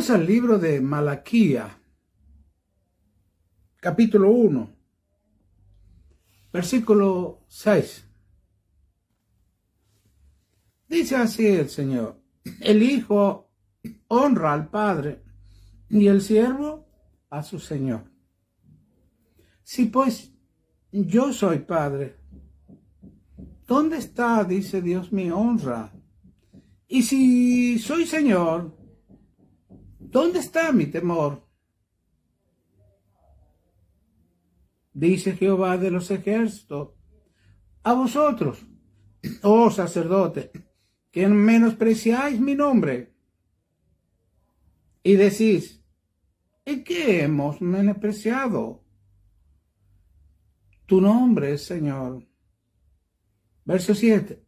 Vamos al libro de Malaquías, capítulo 1, versículo 6. Dice así el Señor: el Hijo honra al Padre y el siervo a su Señor. Si pues yo soy Padre, ¿dónde está, dice Dios, mi honra? Y si soy Señor, ¿dónde está mi temor? Dice Jehová de los ejércitos: a vosotros, oh sacerdotes, que menospreciáis mi nombre, y decís: ¿en qué hemos menospreciado tu nombre, Señor? Verso 7.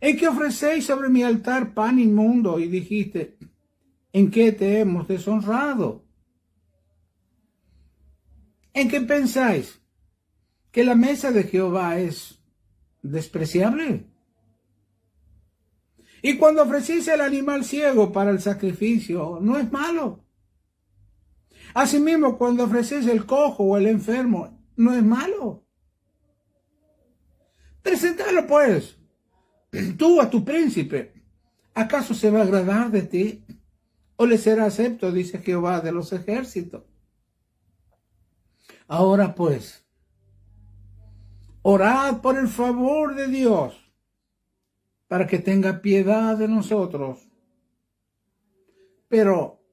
¿En qué ofrecéis sobre mi altar pan inmundo? Y dijiste: ¿en qué te hemos deshonrado? ¿En qué pensáis que la mesa de Jehová es despreciable? Y cuando ofrecéis el animal ciego para el sacrificio, no es malo. Asimismo, cuando ofrecéis el cojo o el enfermo, no es malo. Presentadlo pues, tú a tu príncipe. ¿Acaso se va a agradar de ti? ¿O le será acepto? Dice Jehová de los ejércitos. Ahora pues, orad por el favor de Dios, para que tenga piedad de nosotros. Pero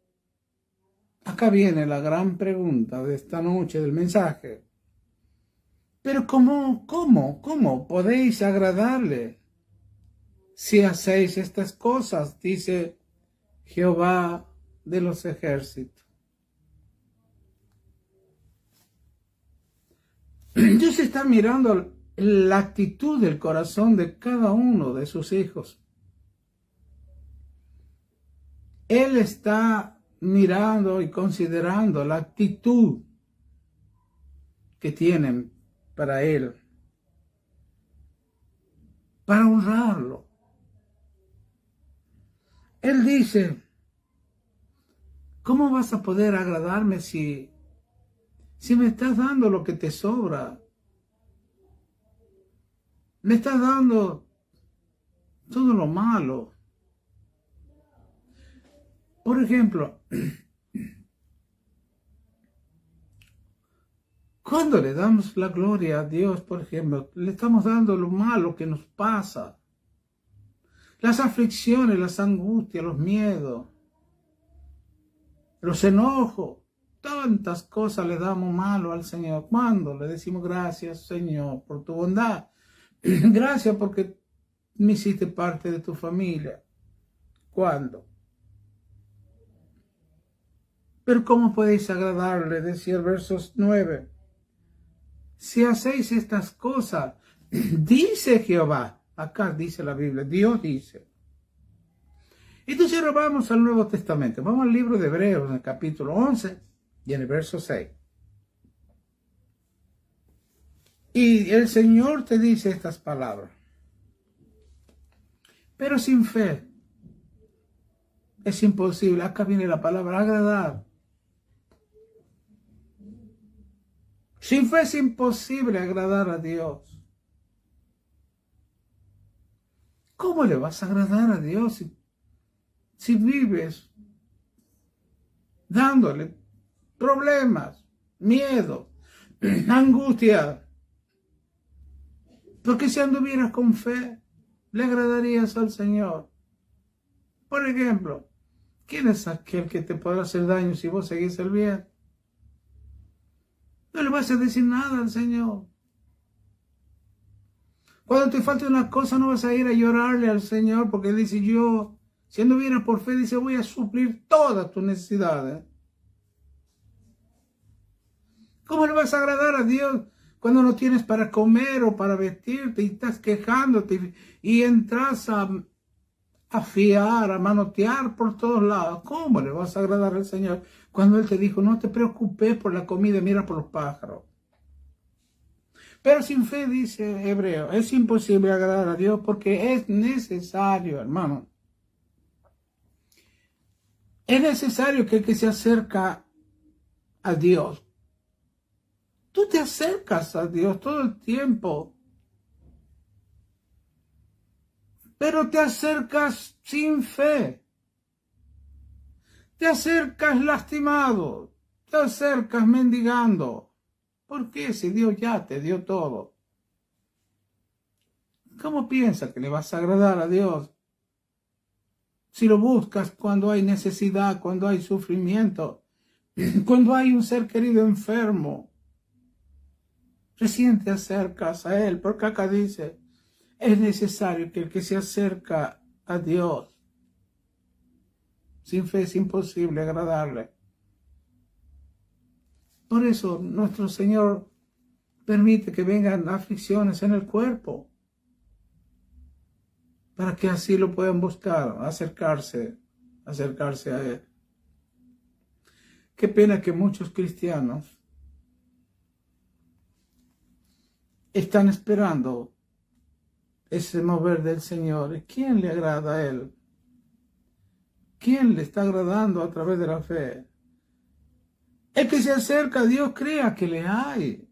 acá viene la gran pregunta de esta noche del mensaje. Pero ¿cómo podéis agradarle si hacéis estas cosas? Dice Jehová de los ejércitos. Dios está mirando la actitud del corazón de cada uno de sus hijos. Él está mirando y considerando la actitud que tienen para Él, para honrarlo. Él dice: ¿cómo vas a poder agradarme si me estás dando lo que te sobra? Me estás dando todo lo malo. Por ejemplo, cuando le damos la gloria a Dios, por ejemplo, le estamos dando lo malo que nos pasa. Las aflicciones, las angustias, los miedos, los enojos, tantas cosas le damos malo al Señor. Cuando le decimos: gracias, Señor, por tu bondad. Gracias porque me hiciste parte de tu familia. ¿Cuándo? Pero ¿cómo podéis agradarle? Decía el verso 9. Si hacéis estas cosas, dice Jehová. Acá dice la Biblia, Dios dice. Entonces ahora vamos al Nuevo Testamento. Vamos al libro de Hebreos, en el capítulo 11 y en el verso 6. Y el Señor te dice estas palabras: pero sin fe es imposible. Acá viene la palabra agradar. Sin fe es imposible agradar a Dios. ¿Cómo le vas a agradar a Dios si vives dándole problemas, miedo, angustia? Porque si anduvieras con fe, le agradarías al Señor. Por ejemplo, ¿quién es aquel que te podrá hacer daño si vos seguís el bien? No le vas a decir nada al Señor. Cuando te falte una cosa, no vas a ir a llorarle al Señor, porque Él dice: yo, si anduvieras por fe, dice, voy a suplir todas tus necesidades. ¿Cómo le vas a agradar a Dios cuando no tienes para comer o para vestirte y estás quejándote y entras a fiar, a manotear por todos lados? ¿Cómo le vas a agradar al Señor cuando Él te dijo: no te preocupes por la comida, mira por los pájaros? Pero sin fe, dice Hebreo, es imposible agradar a Dios, porque es necesario, hermano, Es necesario que el que se acerca a Dios, tú te acercas a Dios todo el tiempo, pero te acercas sin fe, te acercas lastimado, te acercas mendigando. ¿Por qué? Si Dios ya te dio todo. ¿Cómo piensas que le vas a agradar a Dios? Si lo buscas cuando hay necesidad, cuando hay sufrimiento, cuando hay un ser querido enfermo, recién te acercas a Él, porque acá dice, es necesario que el que se acerca a Dios, sin fe es imposible agradarle. Por eso nuestro Señor permite que vengan aflicciones en el cuerpo, para que así lo puedan buscar, acercarse a Él. Qué pena que muchos cristianos están esperando ese mover del Señor. ¿Quién le agrada a Él? ¿Quién le está agradando a través de la fe? El que se acerca a Dios crea que le hay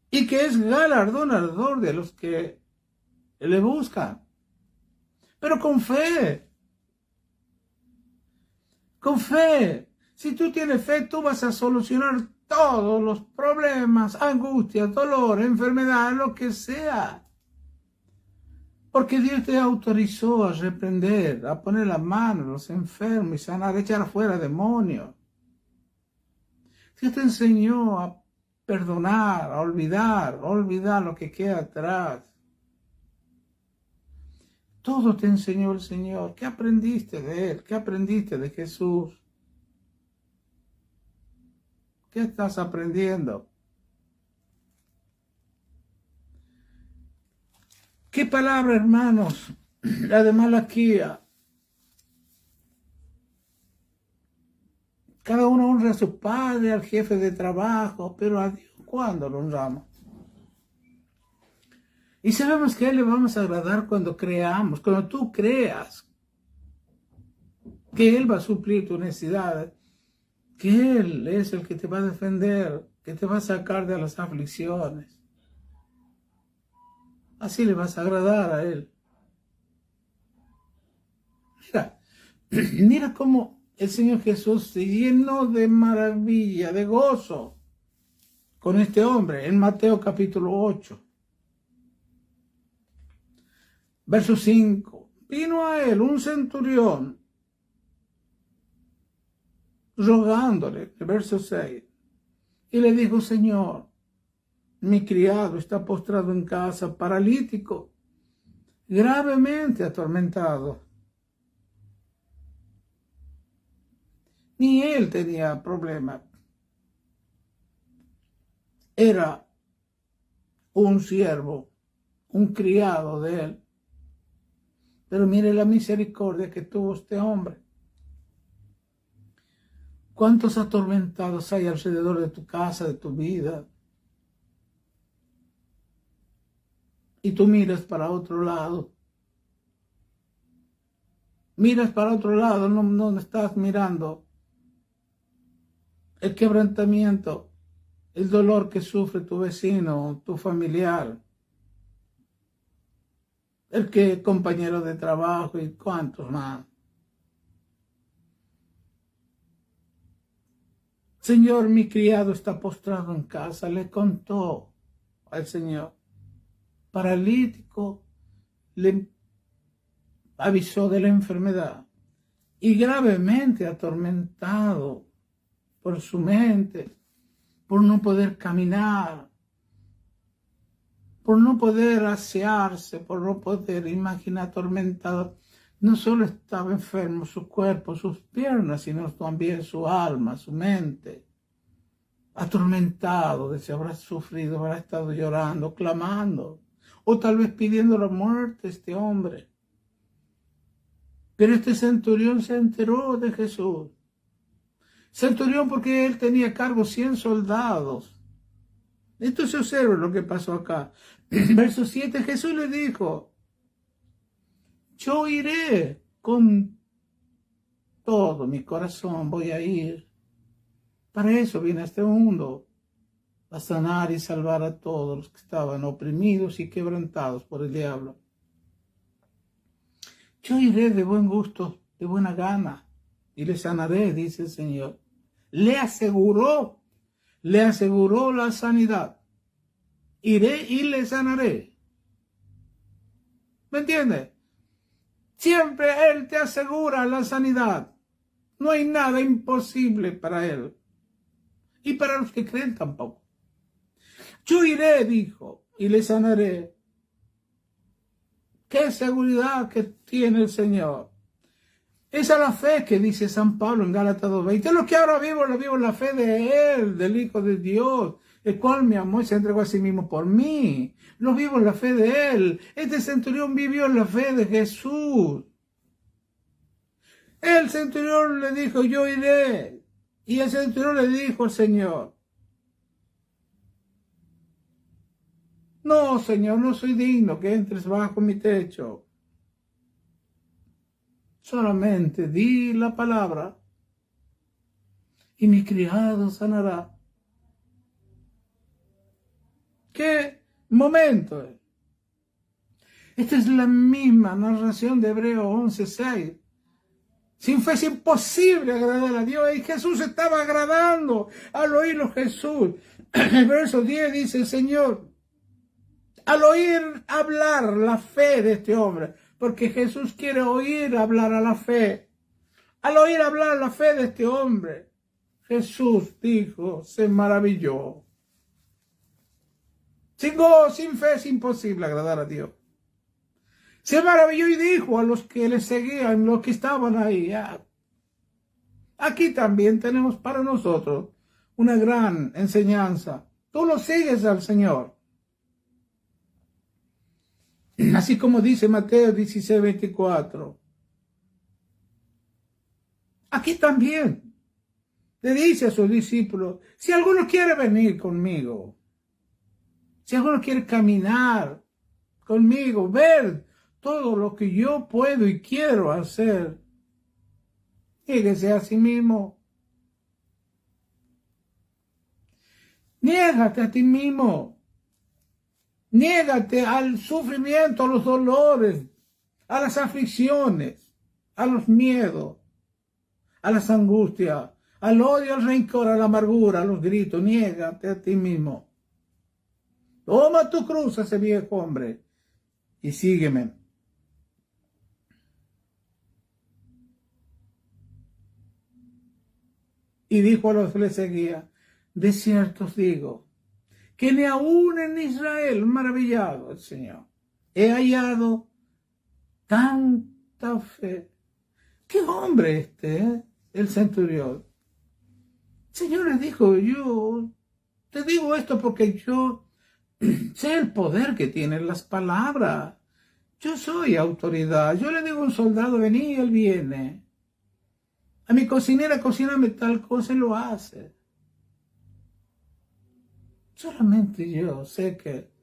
y que es galardonador de los que le buscan, pero con fe. Con fe. Si tú tienes fe, tú vas a solucionar todos los problemas, angustias, dolor, enfermedad, lo que sea. Porque Dios te autorizó a reprender, a poner la mano a los enfermos y sanar, echar afuera demonios. Dios te enseñó a perdonar, a olvidar lo que queda atrás. Todo te enseñó el Señor. ¿Qué aprendiste de Él? ¿Qué aprendiste de Jesús? ¿Qué estás aprendiendo? ¿Qué palabra, hermanos? La de Malaquía. Cada uno honra a su padre, al jefe de trabajo, pero a Dios, ¿cuándo lo honramos? Y sabemos que a Él le vamos a agradar cuando creamos, cuando tú creas que Él va a suplir tu necesidad, que Él es el que te va a defender, que te va a sacar de las aflicciones. Así le vas a agradar a Él. Mira cómo el Señor Jesús se llenó de maravilla, de gozo con este hombre en Mateo capítulo 8. Verso 5. Vino a él un centurión rogándole, el verso 6, y le dijo: Señor, mi criado está postrado en casa, paralítico, gravemente atormentado. Ni él tenía problema. Era un siervo, un criado de él. Pero mire la misericordia que tuvo este hombre. ¿Cuántos atormentados hay alrededor de tu casa, de tu vida? Y tú miras para otro lado. Miras para otro lado, no estás mirando el quebrantamiento, el dolor que sufre tu vecino, tu familiar, el que compañero de trabajo y cuántos más. Señor, mi criado está postrado en casa, le contó al Señor. Paralítico, le avisó de la enfermedad y gravemente atormentado por su mente, por no poder caminar, por no poder asearse, por no poder imaginar, atormentado. No solo estaba enfermo su cuerpo, sus piernas, sino también su alma, su mente. Atormentado, de si habrá sufrido, habrá estado llorando, clamando, o tal vez pidiendo la muerte a este hombre. Pero este centurión se enteró de Jesús. Centurión porque él tenía a cargo 100 soldados. Entonces observa lo que pasó acá. Verso 7, Jesús le dijo: yo iré con todo mi corazón voy a ir. Para eso vine a este mundo, a sanar y salvar a todos los que estaban oprimidos y quebrantados por el diablo. Yo iré de buen gusto, de buena gana, y le sanaré, dice el Señor. Le aseguró la sanidad. Iré y le sanaré. ¿Me entiendes? Siempre Él te asegura la sanidad. No hay nada imposible para Él. Y para los que creen tampoco. Yo iré, dijo, y le sanaré. Qué seguridad que tiene el Señor. Esa es la fe que dice San Pablo en Gálatas 2:20. Lo que ahora vivo, lo vivo en la fe de Él, del Hijo de Dios, el cual me amó y se entregó a sí mismo por mí. Lo vivo en la fe de Él. Este centurión vivió en la fe de Jesús. El centurión le dijo, yo iré. Y el centurión le dijo al Señor, no, Señor, no soy digno que entres bajo mi techo. Solamente di la palabra y mi criado sanará. ¿Qué momento es? Esta es la misma narración de Hebreos 11:6. Sin fe es imposible agradar a Dios. Y Jesús estaba agradando al oírlo Jesús. El verso 10 dice el Señor, al oír hablar la fe de este hombre, porque Jesús quiere oír hablar a la fe. Al oír hablar la fe de este hombre, Jesús dijo, se maravilló. Sin fe es imposible agradar a Dios. Se maravilló y dijo a los que le seguían, los que estaban ahí, aquí también tenemos para nosotros una gran enseñanza. Tú lo sigues al Señor. Así como dice Mateo 16:24. Aquí también le dice a sus discípulos, si alguno quiere venir conmigo, si alguno quiere caminar conmigo, ver todo lo que yo puedo y quiero hacer, niéguese a sí mismo. Niégate a ti mismo. Niégate al sufrimiento, a los dolores, a las aflicciones, a los miedos, a las angustias, al odio, al rencor, a la amargura, a los gritos. Niégate a ti mismo. Toma tu cruz, ese viejo hombre, y sígueme. Y dijo a los que le seguían, de cierto os digo, que ni aún en Israel, maravillado el Señor, he hallado tanta fe. ¿Qué hombre este, el centurión? El Señor le dijo, yo te digo esto porque yo sé el poder que tienen las palabras. Yo soy autoridad. Yo le digo a un soldado, vení, él viene. A mi cocinera, cocíname tal cosa y lo hace. Solamente yo sé que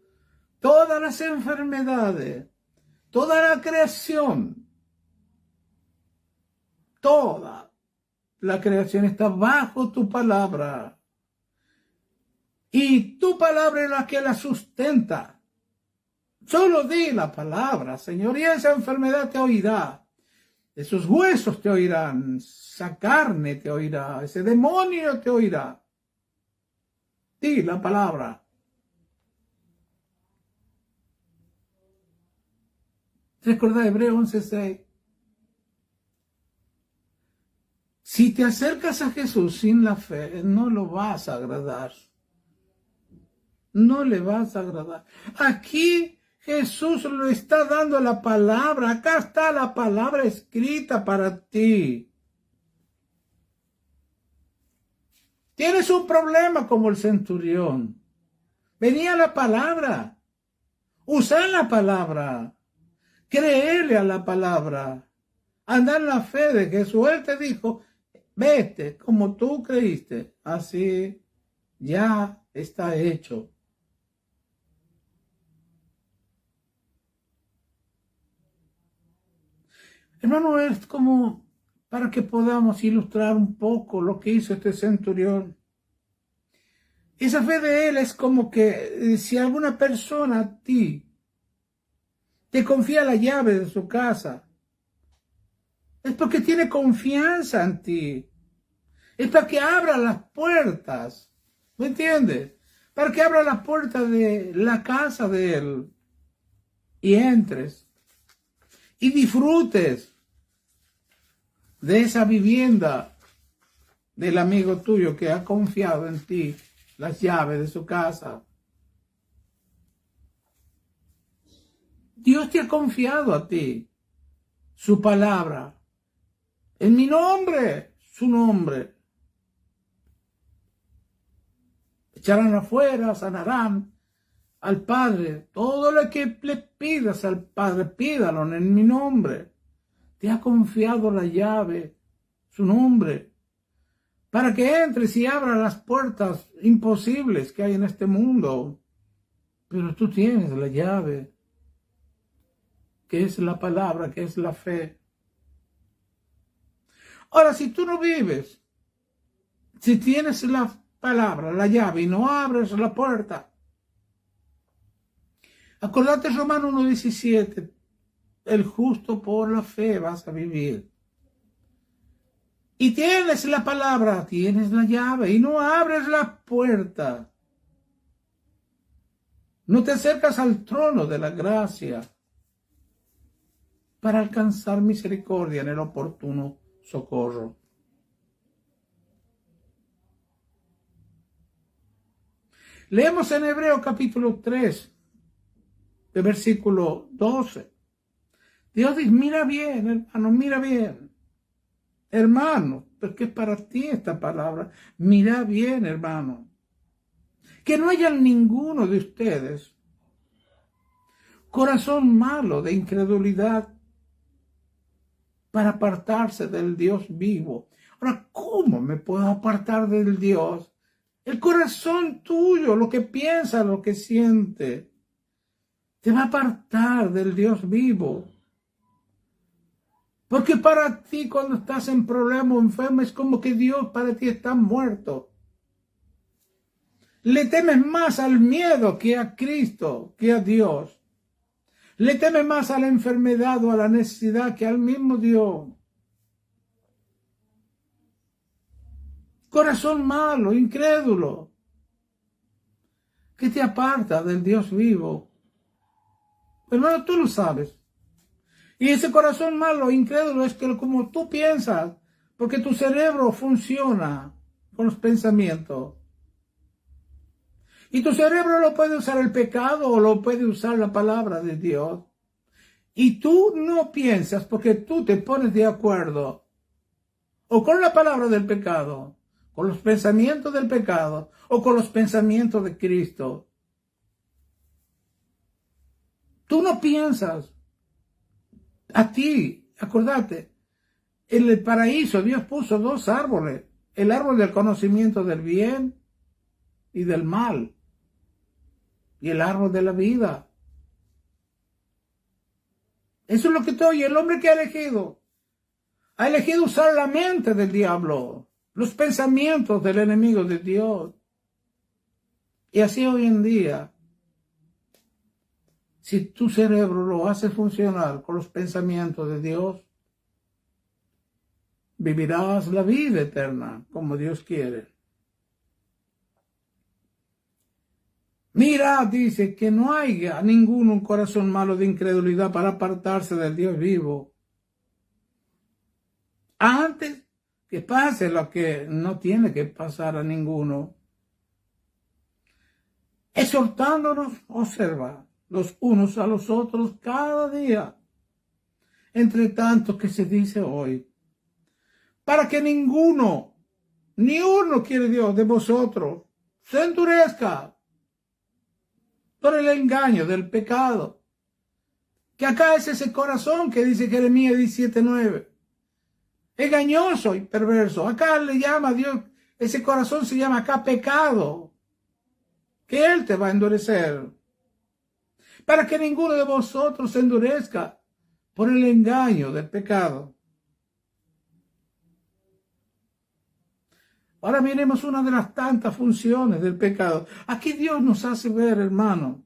todas las enfermedades, toda la creación, toda la creación está bajo tu palabra. Y tu palabra es la que la sustenta. Solo di la palabra, Señor, y esa enfermedad te oirá. Esos huesos te oirán, esa carne te oirá, ese demonio te oirá. Di la palabra. Recordad Hebreos 11:6. Si te acercas a Jesús sin la fe, no lo vas a agradar. No le vas a agradar. Aquí Jesús le está dando la palabra. Acá está la palabra escrita para ti. Tienes un problema como el centurión. Venía la palabra. Usa la palabra. Créele a la palabra. Anda en la fe de Jesús. Él te dijo, vete como tú creíste. Así ya está hecho. Hermano, es como para que podamos ilustrar un poco lo que hizo este centurión. Esa fe de él es como que si alguna persona a ti te confía la llave de su casa, es porque tiene confianza en ti. Es para que abra las puertas. ¿Me entiendes? Para que abra las puertas de la casa de él y entres y disfrutes de esa vivienda del amigo tuyo que ha confiado en ti las llaves de su casa. Dios te ha confiado a ti su palabra. En mi nombre, su nombre. Echarán afuera, sanarán al Padre. Todo lo que le pidas al Padre, pídalo en mi nombre. Te ha confiado la llave, su nombre, para que entres y abras las puertas imposibles que hay en este mundo. Pero tú tienes la llave, que es la palabra, que es la fe. Ahora, si tú no vives, si tienes la palabra, la llave, y no abres la puerta, acordate Romanos 1:17, el justo por la fe vas a vivir. Y tienes la palabra, tienes la llave, y no abres la puerta. No te acercas al trono de la gracia para alcanzar misericordia en el oportuno socorro. Leemos en Hebreos capítulo 3, de versículo 12. Dios dice, mira bien, hermano, mira bien. Hermano, porque es para ti esta palabra. Mira bien, hermano. Que no haya ninguno de ustedes corazón malo de incredulidad para apartarse del Dios vivo. Ahora, ¿cómo me puedo apartar del Dios? El corazón tuyo, lo que piensa, lo que siente, te va a apartar del Dios vivo. Porque para ti cuando estás en problema o enfermo es como que Dios para ti está muerto. Le temes más al miedo que a Cristo, que a Dios. Le temes más a la enfermedad o a la necesidad que al mismo Dios. Corazón malo, incrédulo, que te aparta del Dios vivo. Hermano, tú lo sabes. Y ese corazón malo, incrédulo, es que como tú piensas, porque tu cerebro funciona con los pensamientos. Y tu cerebro lo puede usar el pecado o lo puede usar la palabra de Dios. Y tú no piensas porque tú te pones de acuerdo o con la palabra del pecado, con los pensamientos del pecado o con los pensamientos de Cristo. Tú no piensas. A ti, acordate, en el paraíso Dios puso dos árboles, el árbol del conocimiento del bien y del mal, y el árbol de la vida. Eso es lo que te oye, el hombre que ha elegido usar la mente del diablo, los pensamientos del enemigo de Dios. Y así hoy en día, si tu cerebro lo hace funcionar con los pensamientos de Dios, vivirás la vida eterna como Dios quiere. Mira, dice, que no haya ninguno un corazón malo de incredulidad para apartarse del Dios vivo. Antes que pase lo que no tiene que pasar a ninguno. Exhortándonos, observa, los unos a los otros cada día, entre tanto que se dice hoy, para que ninguno, ni uno quiere Dios de vosotros, se endurezca por el engaño del pecado. Que acá es ese corazón que dice Jeremías 17:9. Engañoso y perverso. Acá le llama a Dios, ese corazón se llama acá pecado. Que Él te va a endurecer. Para que ninguno de vosotros se endurezca por el engaño del pecado. Ahora miremos una de las tantas funciones del pecado. Aquí Dios nos hace ver, hermano,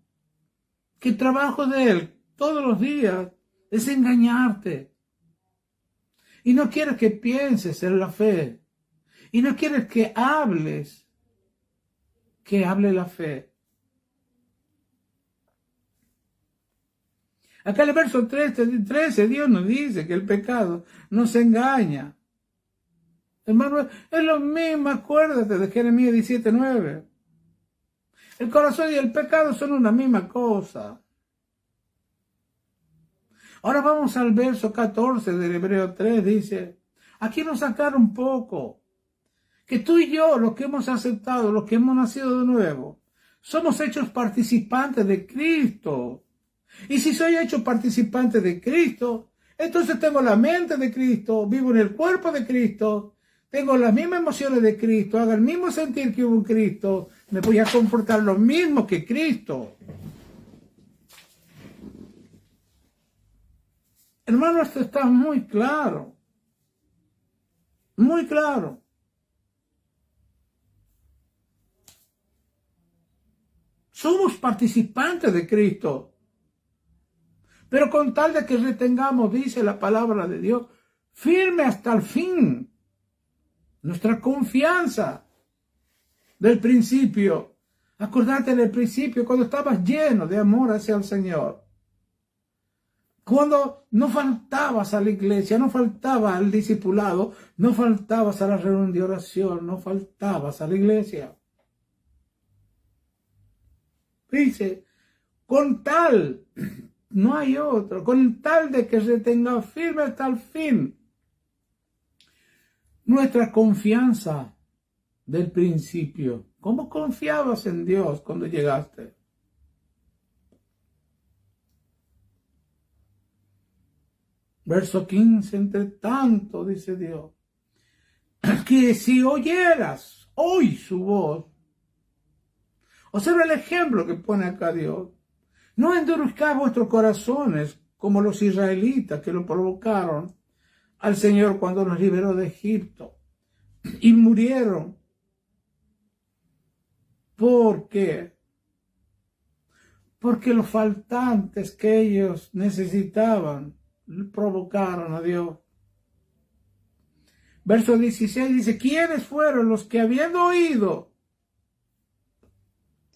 que el trabajo de Él todos los días es engañarte. Y no quiere que pienses en la fe. Y no quiere que hable la fe. Acá en el verso 13 Dios nos dice que el pecado nos engaña. Hermano, es lo mismo, acuérdate de Jeremías 17:9. El corazón y el pecado son una misma cosa. Ahora vamos al verso 14 del Hebreo 3, dice, aquí nos sacaron un poco, que tú y yo, los que hemos aceptado, los que hemos nacido de nuevo, somos hechos participantes de Cristo. Y si soy hecho participante de Cristo, entonces tengo la mente de Cristo, vivo en el cuerpo de Cristo, tengo las mismas emociones de Cristo, hago el mismo sentir que hubo en Cristo, me voy a comportar lo mismo que Cristo. Hermano, esto está muy claro. Muy claro. Somos participantes de Cristo. Pero con tal de que retengamos, dice la palabra de Dios, firme hasta el fin, nuestra confianza del principio. Acordate del principio, cuando estabas lleno de amor hacia el Señor. Cuando no faltabas a la iglesia, no faltabas al discipulado, no faltabas a la reunión de oración, no faltabas a la iglesia. Dice, con tal, no hay otro, con tal de que se tenga firme hasta el fin nuestra confianza del principio. ¿Cómo confiabas en Dios cuando llegaste? Verso 15, entre tanto, dice Dios, que si oyeras hoy su voz, observa el ejemplo que pone acá Dios, no endurezcáis vuestros corazones como los israelitas que lo provocaron al Señor cuando los liberó de Egipto y murieron. ¿Por qué? Porque los faltantes que ellos necesitaban provocaron a Dios. Verso 16 dice, ¿quiénes fueron los que habiendo oído,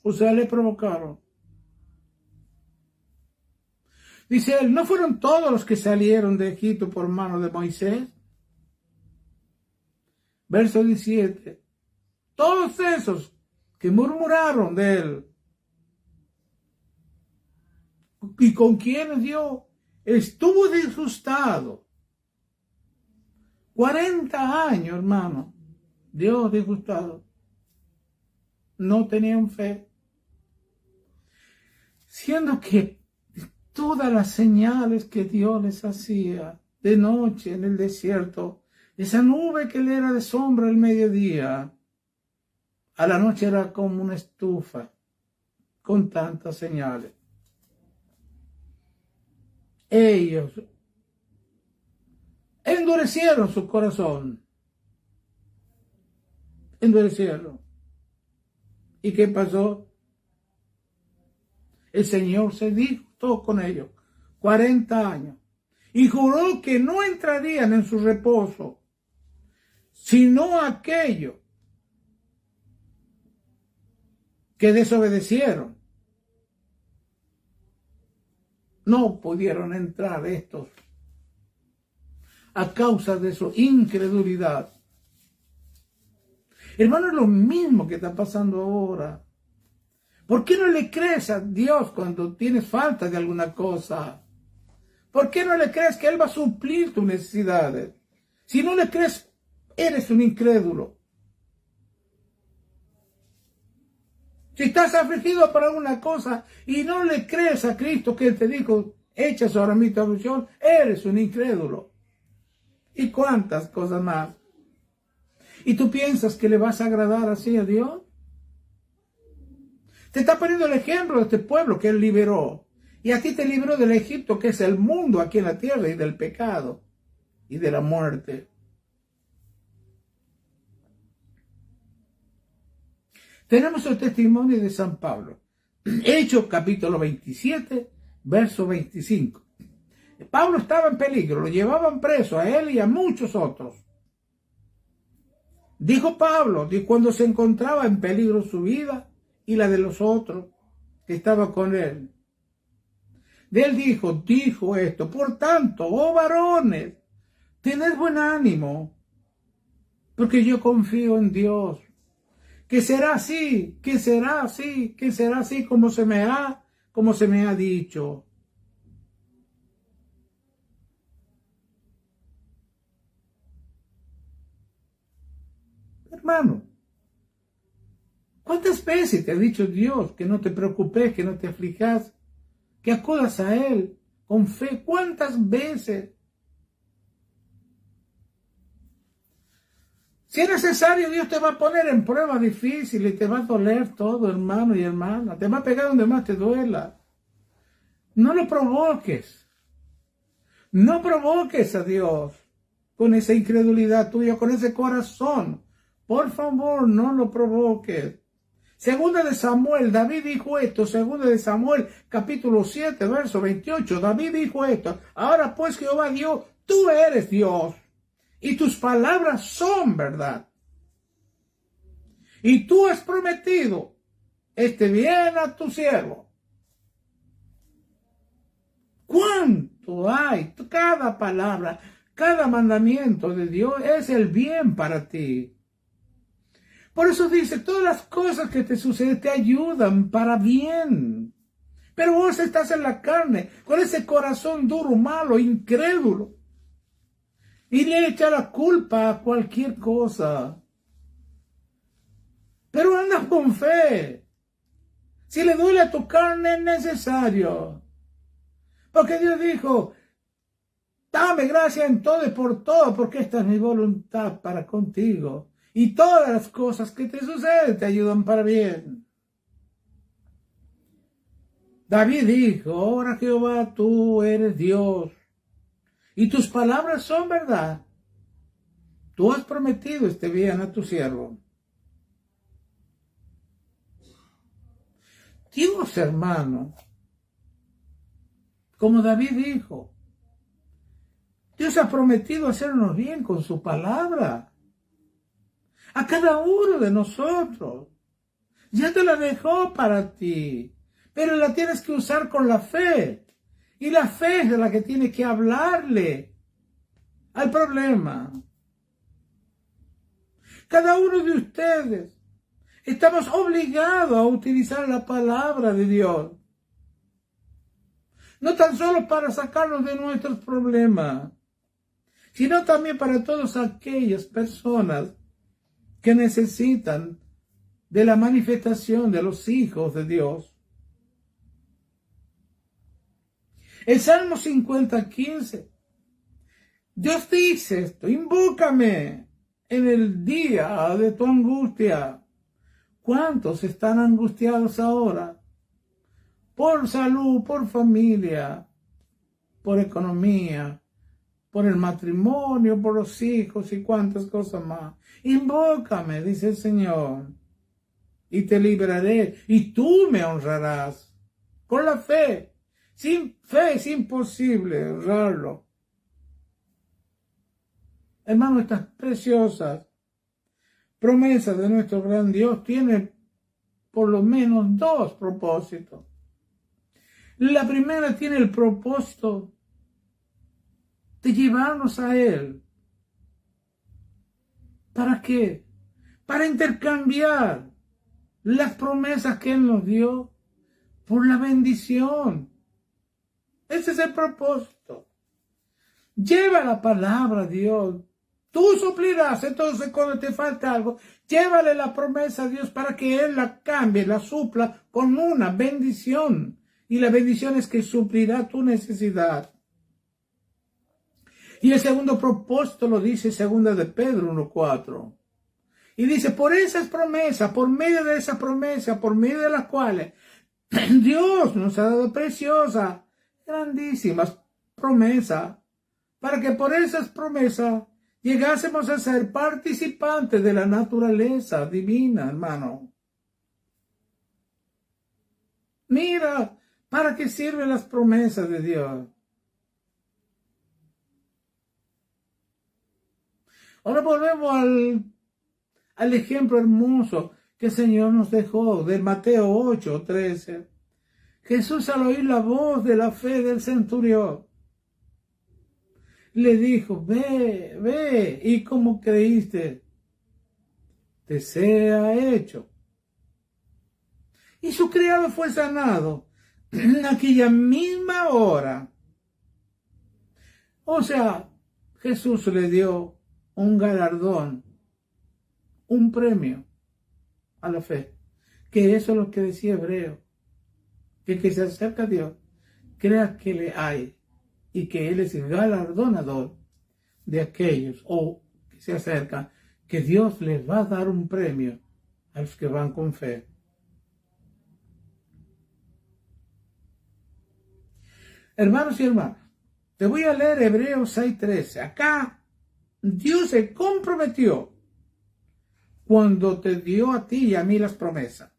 o sea, le provocaron? Dice él, ¿no fueron todos los que salieron de Egipto por mano de Moisés? Verso 17, todos esos que murmuraron de él, y con quienes Dios estuvo disgustado. 40 años, hermano, Dios disgustado. No tenían fe. Siendo que todas las señales que Dios les hacía de noche en el desierto, esa nube que le era de sombra al mediodía, a la noche era como una estufa con tantas señales. Ellos endurecieron su corazón. Endurecieron. ¿Y qué pasó? El Señor se disgustó con ellos 40 años y juró que no entrarían en su reposo, sino aquellos que desobedecieron. No pudieron entrar estos a causa de su incredulidad. Hermano, es lo mismo que está pasando ahora. ¿Por qué no le crees a Dios cuando tienes falta de alguna cosa? ¿Por qué no le crees que Él va a suplir tus necesidades? Si no le crees, eres un incrédulo. Si estás afligido por alguna cosa y no le crees a Cristo que Él te dijo, echa sobre mí tu aflicción, eres un incrédulo. ¿Y cuántas cosas más? ¿Y tú piensas que le vas a agradar así a Dios? Te está poniendo el ejemplo de este pueblo que Él liberó. Y a ti te libró del Egipto, que es el mundo aquí en la tierra, y del pecado y de la muerte. Tenemos el testimonio de San Pablo. Hechos capítulo 27, verso 25. Pablo estaba en peligro, lo llevaban preso a él y a muchos otros. Dijo Pablo, cuando se encontraba en peligro su vida y la de los otros que estaban con él. De él dijo esto: por tanto, oh varones, tened buen ánimo, porque yo confío en Dios, que será así, que será así, que será así como se me ha dicho. Hermano, ¿cuántas veces te ha dicho Dios que no te preocupes, que no te aflijas, que acudas a Él con fe? ¿Cuántas veces? Si es necesario, Dios te va a poner en pruebas difíciles y te va a doler todo, hermano y hermana. Te va a pegar donde más te duela. No lo provoques. No provoques a Dios con esa incredulidad tuya, con ese corazón. Por favor, no lo provoques. Segunda de Samuel, David dijo esto. Segunda de Samuel, capítulo 7, verso 28. David dijo esto: ahora pues, Jehová Dios, tú eres Dios, y tus palabras son verdad. Y tú has prometido este bien a tu siervo. ¿Cuánto hay? Cada palabra, cada mandamiento de Dios es el bien para ti. Por eso dice, todas las cosas que te suceden te ayudan para bien. Pero vos estás en la carne, con ese corazón duro, malo, incrédulo. Y le echa la culpa a cualquier cosa. Pero anda con fe. Si le duele a tu carne, es necesario. Porque Dios dijo, dame gracia en todo y por todo, porque esta es mi voluntad para contigo. Y todas las cosas que te suceden te ayudan para bien. David dijo, ahora Jehová, tú eres Dios, y tus palabras son verdad. Tú has prometido este bien a tu siervo. Dios, hermano, como David dijo, Dios ha prometido hacernos bien con su palabra. A cada uno de nosotros. Ya te la dejó para ti, pero la tienes que usar con la fe. Y la fe es de la que tiene que hablarle al problema. Cada uno de ustedes estamos obligados a utilizar la palabra de Dios. No tan solo para sacarnos de nuestros problemas, sino también para todas aquellas personas que necesitan de la manifestación de los hijos de Dios. El Salmo 50:15. Dios dice esto: invócame en el día de tu angustia. ¿Cuántos están angustiados ahora? Por salud, por familia, por economía, por el matrimonio, por los hijos y cuántas cosas más. Invócame, dice el Señor, y te libraré, y tú me honrarás. Con la fe. Sin fe es imposible honrarlo. Hermano, estas preciosas promesas de nuestro gran Dios tienen por lo menos dos propósitos. La primera tiene el propósito de llevarnos a Él. ¿Para qué? Para intercambiar las promesas que Él nos dio por la bendición. Ese es el propósito. Lleva la palabra a Dios. Tú suplirás. Entonces, cuando te falta algo, llévale la promesa a Dios para que Él la cambie, la supla con una bendición. Y la bendición es que suplirá tu necesidad. Y el segundo propósito lo dice segunda de Pedro 1:4. Y dice, por esas promesas, por medio de esa promesa, por medio de las cuales Dios nos ha dado preciosas, grandísimas promesas, para que por esas promesas llegásemos a ser participantes de la naturaleza divina, hermano. Mira, ¿para qué sirven las promesas de Dios? Ahora volvemos al ejemplo hermoso que el Señor nos dejó de Mateo 8:13. Jesús, al oír la voz de la fe del centurión, le dijo: ve, ve, y como creíste, te sea hecho. Y su criado fue sanado en aquella misma hora. O sea, Jesús le dio un galardón, un premio a la fe. Que eso es lo que decía Hebreo. Que el que se acerca a Dios, crea que le hay y que Él es el galardonador de aquellos o que se acercan, que Dios les va a dar un premio a los que van con fe. Hermanos y hermanas, te voy a leer Hebreos 6:13. Acá Dios se comprometió cuando te dio a ti y a mí las promesas.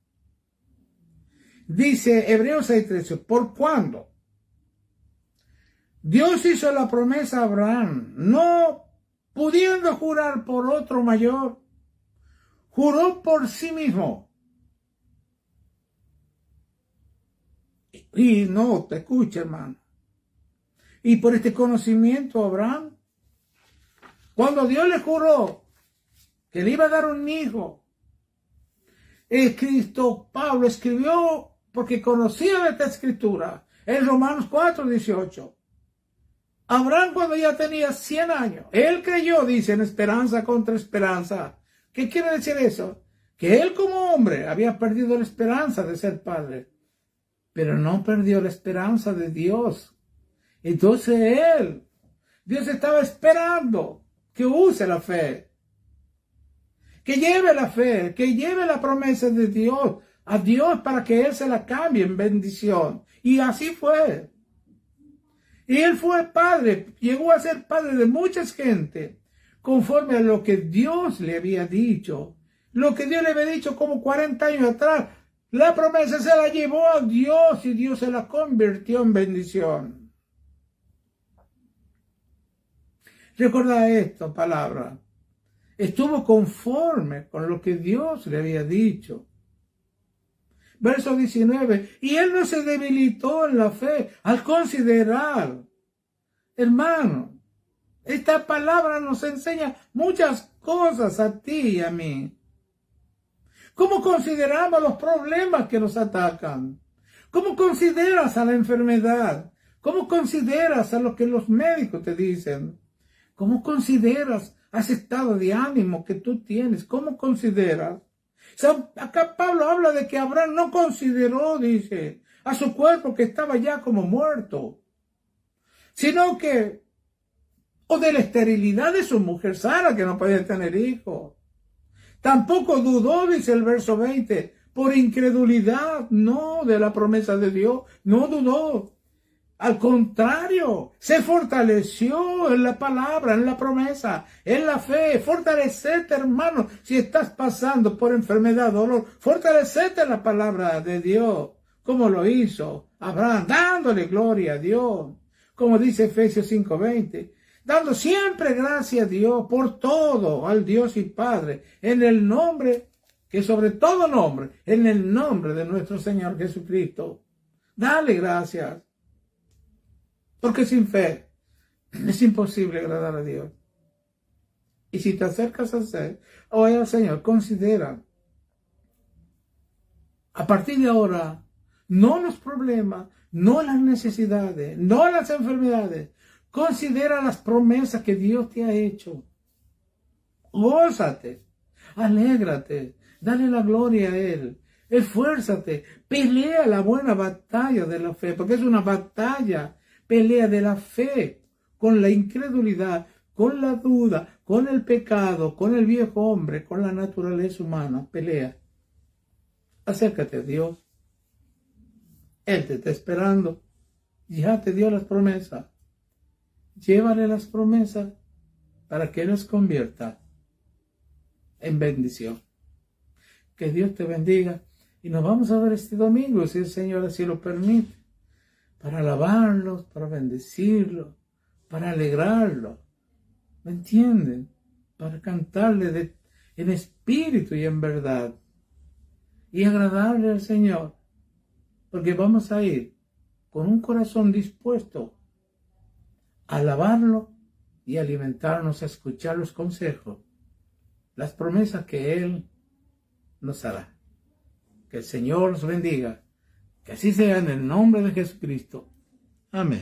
Dice Hebreos 6:13, ¿por cuándo? Dios hizo la promesa a Abraham, no pudiendo jurar por otro mayor, juró por sí mismo. Y no, te escucha, hermano. Y por este conocimiento, Abraham, cuando Dios le juró que le iba a dar un hijo, Pablo escribió porque conocía esta escritura en Romanos 4:18. Abraham, cuando ya tenía 100 años, él creyó, dice, en esperanza contra esperanza. ¿Qué quiere decir eso? Que él como hombre había perdido la esperanza de ser padre, pero no perdió la esperanza de Dios. Entonces Dios estaba esperando que use la fe, que lleve la fe, que lleve la promesa de Dios a Dios para que Él se la cambie en bendición. Y así fue. Y él fue padre, llegó a ser padre de mucha gente, conforme a lo que Dios le había dicho. Lo que Dios le había dicho como 40 años atrás, la promesa se la llevó a Dios y Dios se la convirtió en bendición. Recuerda esto, palabra. Estuvo conforme con lo que Dios le había dicho. Verso 19, y él no se debilitó en la fe al considerar. Hermano, esta palabra nos enseña muchas cosas a ti y a mí. ¿Cómo consideramos los problemas que nos atacan? ¿Cómo consideras a la enfermedad? ¿Cómo consideras a lo que los médicos te dicen? ¿Cómo consideras a ese estado de ánimo que tú tienes? ¿Cómo consideras? O sea, acá Pablo habla de que Abraham no consideró, dice, a su cuerpo que estaba ya como muerto, sino que, o de la esterilidad de su mujer Sara, que no podía tener hijos. Tampoco dudó, dice el verso 20, por incredulidad, no, de la promesa de Dios, no dudó. Al contrario, se fortaleció en la palabra, en la promesa, en la fe. Fortalecete, hermano, si estás pasando por enfermedad, dolor. Fortalecete en la palabra de Dios, como lo hizo Abraham, dándole gloria a Dios. Como dice Efesios 5:20, dando siempre gracias a Dios por todo, al Dios y Padre, en el nombre, que sobre todo nombre, en el nombre de nuestro Señor Jesucristo. Dale gracias. Porque sin fe es imposible agradar a Dios. Y si te acercas al Señor, considera, a partir de ahora, no los problemas, no las necesidades, no las enfermedades. Considera las promesas que Dios te ha hecho. Gózate, alégrate, dale la gloria a Él. Esfuérzate, pelea la buena batalla de la fe, porque es una batalla. Pelea de la fe con la incredulidad, con la duda, con el pecado, con el viejo hombre, con la naturaleza humana. Pelea. Acércate a Dios. Él te está esperando. Ya te dio las promesas. Llévale las promesas para que los convierta en bendición. Que Dios te bendiga Y nos vamos a ver este domingo, si el Señor así lo permite, para alabarlo, para bendecirlo, para alegrarlo. ¿Me entienden? Para cantarle en espíritu y en verdad. Y agradarle al Señor. Porque vamos a ir con un corazón dispuesto a alabarlo y alimentarnos, a escuchar los consejos, las promesas que Él nos hará. Que el Señor los bendiga. Que así sea en el nombre de Jesucristo. Amén.